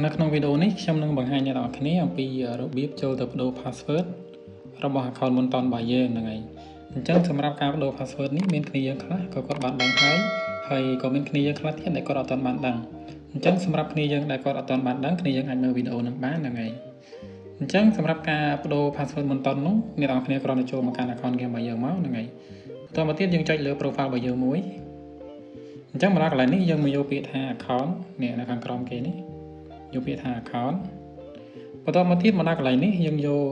នៅក្នុងវីដេអូនេះខ្ញុំនឹងបង្ហាញអ្នកនរគ្នាអំពីរបៀបចូលទៅបដូរ password របស់ account មុនតនរបស់យើងហ្នឹងហើយអញ្ចឹងសម្រាប់ការបដូរ password នេះមានគ្នាយើងខ្លះក៏គាត់បានដឹងហើយក៏មានគ្នាយើងខ្លះទៀតដែលគាត់អត់ទាន់បានដឹងអញ្ចឹងសម្រាប់គ្នាយើងដែលគាត់អត់ទាន់បានដឹងគ្នាយើងអាចមើលវីដេអូនឹងបានហ្នឹងហើយអញ្ចឹងសម្រាប់ការបដូរ password មុនតននោះអ្នកនរគ្នាគ្រាន់តែចូលមកកាន់ account គេរបស់យើងមកហ្នឹងហើយបន្តមកទៀតយើងចុចលើ profile របស់យើងមួយអញ្ចឹងមកដល់កន្លែងនេះយើងមកយកពាក្យថា account នេះនៅខាងក្រោមគេនេះយកពាក្យថា account បន្តមកទៀតមកដល់កន្លែងនេះយើងយក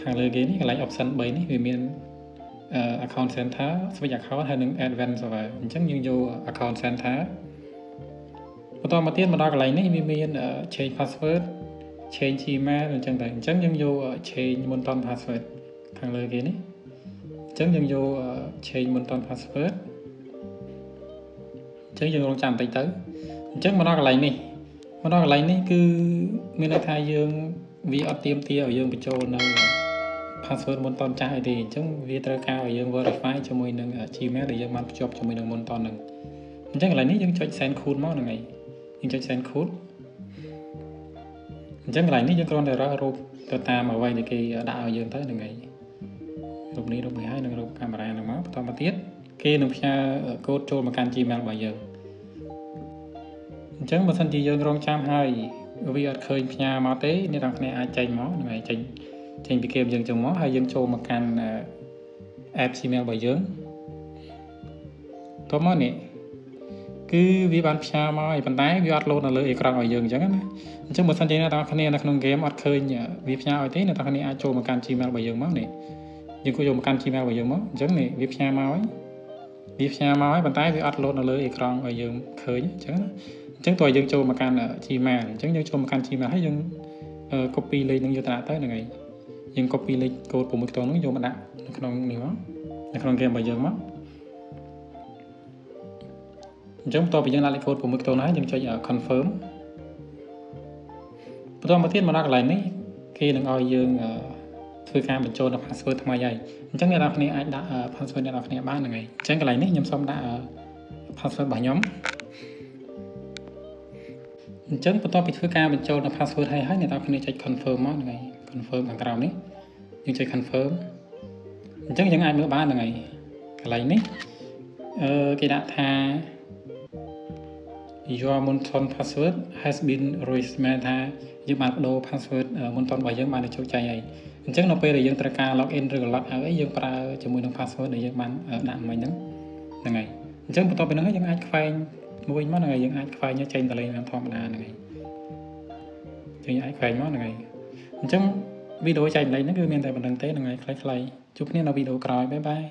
ខាងលើគេនេះកន្លែង option 3នេះវាមានaccount center switch account ហើយនិង advanced server អញ្ចឹងយើងយក account center បន្តមកទៀតមកដល់កន្លែងនេះវាមាន change password change email អញ្ចឹងទៅអញ្ចឹងយើងយក change មុនតន password ខាងលើគេនេះអញ្ចឹងយើងយក change មុនតន password អញ្ចឹងយើងរងចាំបន្តិចទៅអញ្ចឹងមកដល់កន្លែងនេះគឺមានន័យថាយើងវាអត់ទៀមទាឲ្យយើងបញ្ចូលនៅ password មុនតនចាស់អីទេអញ្ចឹងវាត្រូវការឲ្យយើង verify ជាមួយនឹង Gmail ដែលយើងបានភ្ជាប់ជាមួយនឹងមុនតនហ្នឹងអញ្ចឹងកន្លែងនេះយើងចុច send code មកហ្នឹងហើយយើងចុច send code អញ្ចឹងកន្លែងនេះយើងគ្រាន់តែរើសរូបទៅតាមអ្វីដែលគេដាក់ឲ្យយើងទៅហ្នឹងហើយរូបនេះហើយនឹងរូបកាមេរ៉ាហ្នឹងមកបន្តមកទៀតគេនឹងផ្ញើកូដចូលមកកាន់ Gmail របស់យើងអញ្ចឹងបើសិនជាយើងរងចាំហើយវាអត់ឃើញផ្ញើមកទេអ្នកទាំងគ្នាអាចចេញមកហ្នឹងហើយចេញពីគេយើងចឹងមកហើយយើងចូលមកកាន់ app Gmail របស់យើងតោះមកនេះគឺវាបានផ្ញើមកហើយប៉ុន្តែវាអត់លោតនៅលើអេក្រង់ឲ្យយើងអញ្ចឹងណាអញ្ចឹងបើសិនជាអ្នកទាំងគ្នានៅក្នុង game អត់ឃើញវាផ្ញើឲ្យទេអ្នកទាំងគ្នាអាចចូលមកកាន់ Gmail របស់យើងមកនេះយើងក៏យកមកកាន់ Gmail របស់យើងមកអញ្ចឹងនេះវាផ្ញើមកហើយប៉ុន្តែវាអត់លោតនៅលើអេក្រង់ឲ្យយើងឃើញអញ្ចឹងណាអញ្ចឹងតើយើងចូលមកកាន់ Gmail អញ្ចឹងយើងចូលមកកាន់ Gmail ហើយយើង copy លេខនឹងយកទៅដាក់ទៅហ្នឹងហើយយើង copy លេខកូដ6ខ្ទង់នោះយកមកដាក់នៅក្នុងនេះមកនៅក្នុង game របស់យើងមកអញ្ចឹងបន្ទាប់ពីយើងដាក់លេខកូដ6ខ្ទង់ហើយយើងចុច confirm បន្តមកទៀតមកដល់កន្លែងនេះគេនឹងឲ្យយើងធ្វើការបញ្ចូលនៅ password ថ្មីហើយអញ្ចឹងអ្នកនរគ្នាអាចដាក់ password អ្នកនរគ្នាបានហ្នឹងហើយអញ្ចឹងកន្លែងនេះខ្ញុំសូមដាក់ password របស់ខ្ញុំអញ្ចឹងបន្ទាប់ពីធ្វើការបញ្ចូលនៅ password ហើយអ្នកនរគ្នាចុច confirm មកហ្នឹងហើយ confirm ខាងក្រោមនេះយើងចុច confirm អញ្ចឹងយើងអាចមើលបានហ្នឹងហើយកន្លែងនេះគេដាក់ថា your មុនតន password has been raised មែនថាយើងបានបដូរ password មុនតនរបស់យើងបានជោគជ័យហើយអញ្ចឹងនៅពេលដែលយើងត្រូវការ log in ឬក៏ log out អីយើងប្រើជាមួយនឹង password ដែលយើងបានដាក់មិញហ្នឹងហើយអញ្ចឹងបន្ទាប់ពីហ្នឹងយើងអាចខ្វែងមួយមកហ្នឹងហើយយើងអាចខ្វែងចេញទៅលេងតាមធម្មតាហ្នឹងហើយយើងអាចខ្វែងមកហ្នឹងហើយអញ្ចឹងវីដេអូចែកម្លែកហ្នឹងគឺមានតែប៉ុណ្្នឹងទេហ្នឹងហើយខ្លីៗជួបគ្នានៅវីដេអូក្រោយបាយបាយ